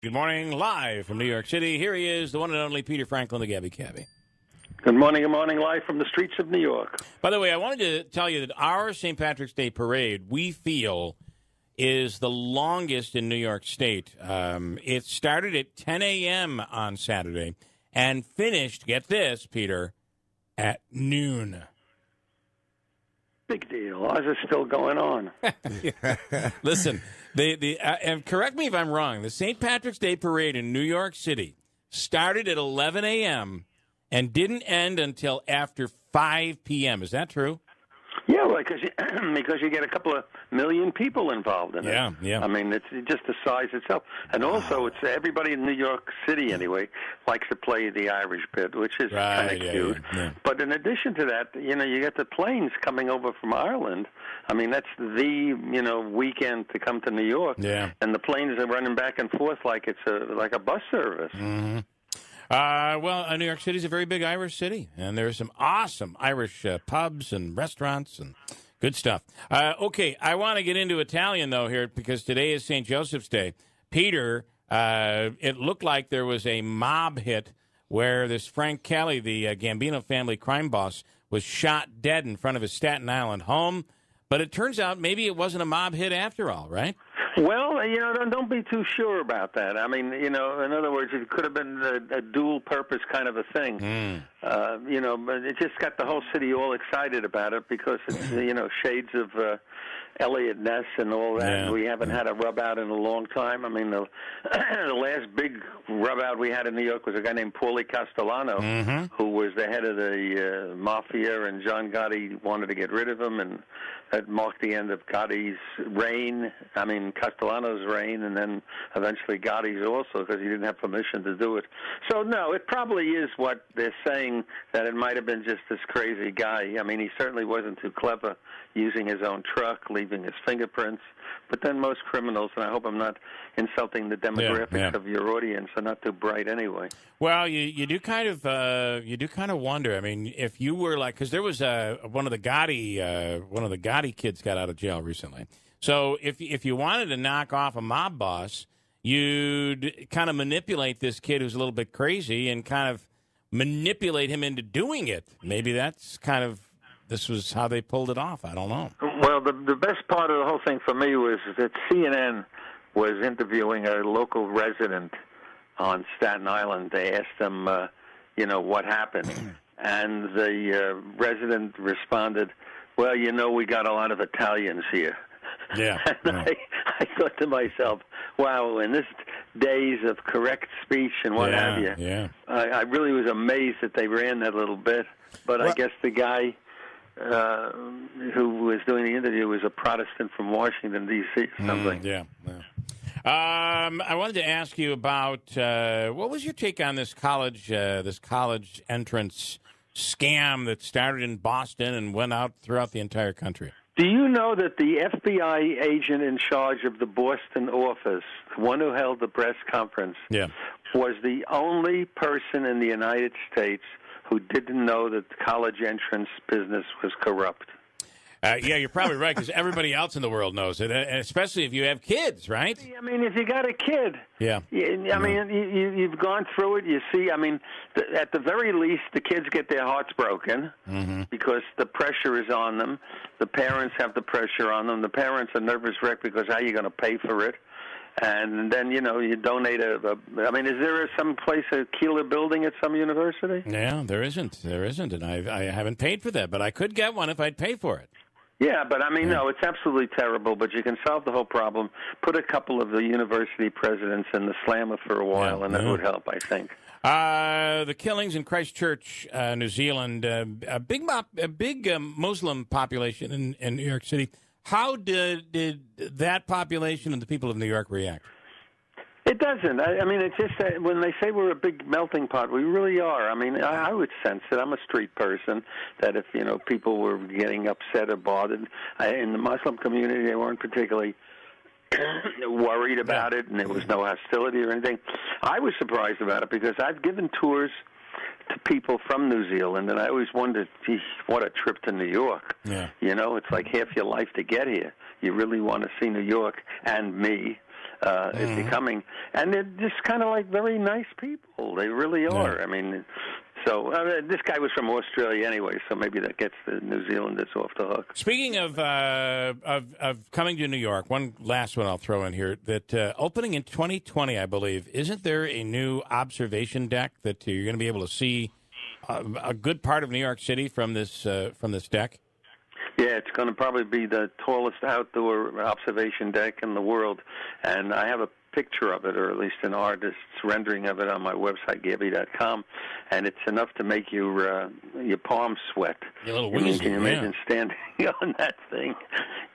Good morning, live from New York City. Here he is, the one and only Peter Franklin, the Gabby Cabby. Good morning, live from the streets of New York. By the way, I wanted to tell you that our St. Patrick's Day parade, we feel, is the longest in New York State. It started at 10 a.m. on Saturday and finished, get this, Peter, at noon. Big deal. Ours is still going on. Listen, and correct me if I'm wrong, the St. Patrick's Day parade in New York City started at 11 a.m. and didn't end until after 5 p.m. Is that true? Yeah, well, because you get a couple of million people involved in it. Yeah. I mean, it's just the size itself. And also, it's everybody in New York City, anyway, likes to play the Irish bit, which is kind of cute. Yeah. But in addition to that, you get the planes coming over from Ireland. I mean, that's the, weekend to come to New York. Yeah. And the planes are running back and forth like it's a bus service. Mm-hmm. New York City is a very big Irish city, and there are some awesome Irish pubs and restaurants and good stuff. Okay, I want to get into Italian, though, here, because today is St. Joseph's Day. Peter, it looked like there was a mob hit where this Frank Kelly, the Gambino family crime boss, was shot dead in front of his Staten Island home. But it turns out maybe it wasn't a mob hit after all, right? Well, don't be too sure about that. I mean, in other words, it could have been a dual-purpose kind of a thing. But it just got the whole city all excited about it because it's, shades of Elliot Ness and all that. Yeah. We haven't had a rub-out in a long time. I mean, the last big rub-out we had in New York was a guy named Paulie Castellano, who was the head of the mafia, and John Gotti wanted to get rid of him, and that marked the end of Gotti's reign. I mean, Castellano's reign, and then eventually Gotti's also, because he didn't have permission to do it. So, no, it probably is what they're saying, that it might have been just this crazy guy. I mean, he certainly wasn't too clever using his own truck, leaving his fingerprints. But then most criminals, and I hope I'm not insulting the demographics of your audience, are not too bright anyway. Well, you do kind of wonder. I mean, if you were like, because there was one of the Gotti kids got out of jail recently. So if you wanted to knock off a mob boss, you'd kind of manipulate this kid who's a little bit crazy and kind of manipulate him into doing it. Maybe that's this was how they pulled it off. I don't know. Well, the best part of the whole thing for me was that CNN was interviewing a local resident on Staten Island. They asked them, what happened. And the resident responded, well, we got a lot of Italians here. Yeah. And I thought to myself, wow, in this days of correct speech and what have you, I really was amazed that they ran that little bit. But I guess the guy who was doing the interview was a Protestant from Washington, D.C. something. I wanted to ask you about what was your take on this college entrance scam that started in Boston and went out throughout the entire country? Do you know that the FBI agent in charge of the Boston office, the one who held the press conference, was the only person in the United States who didn't know that the college entrance business was corrupt? You're probably right, because everybody else in the world knows it, especially if you have kids, right? I mean, if you got a kid, you've gone through it. You see, I mean, at the very least, the kids get their hearts broken because the pressure is on them. The parents have the pressure on them. The parents are nervous wreck because how are you going to pay for it? And then, you donate I mean, is there some place, a Keeler building at some university? Yeah, there isn't. And I haven't paid for that, but I could get one if I'd pay for it. Yeah, but I mean, no, it's absolutely terrible, but you can solve the whole problem. Put a couple of the university presidents in the slammer for a while, and that would help, I think. The killings in Christchurch, New Zealand, a big Muslim population in New York City. How did that population and the people of New York react? It doesn't. I mean, it's just that when they say we're a big melting pot, we really are. I mean, I would sense it. I'm a street person, that if, people were getting upset or bothered, in the Muslim community, they weren't particularly worried about it, and there was no hostility or anything. I was surprised about it because I've given tours to people from New Zealand, and I always wondered, gee, what a trip to New York. Yeah. It's like half your life to get here. You really want to see New York and me. is becoming. And they're just kind of like very nice people. They really are. Yeah. I mean, so this guy was from Australia anyway, so maybe that gets the New Zealanders off the hook. Speaking of coming to New York, one last one I'll throw in here. That opening in 2020, I believe, isn't there a new observation deck that you're going to be able to see a good part of New York City from this deck? Yeah, it's going to probably be the tallest outdoor observation deck in the world, and I have a picture of it, or at least an artist's rendering of it on my website, Gabby.com, and it's enough to make your palms sweat. A little wheezy, can you imagine standing on that thing?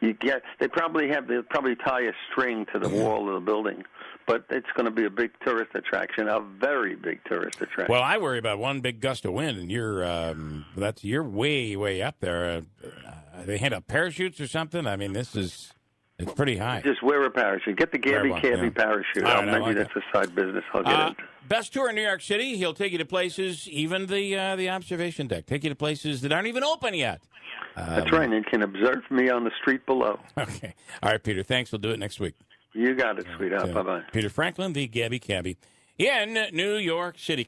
They'll probably tie a string to the wall of the building, but it's going to be a big tourist attraction, a very big tourist attraction. Well, I worry about one big gust of wind, and you're way up there. They hand out parachutes or something. I mean, it's pretty high. Just wear a parachute. Get the Cabby parachute. Right, maybe that's a side business. I'll get it. Best tour in New York City. He'll take you to places, even the observation deck. Take you to places that aren't even open yet. That's right. And you can observe me on the street below. Okay. All right, Peter. Thanks. We'll do it next week. You got it, sweetheart. Bye-bye. Peter Franklin, the Gabby Cabby in New York City.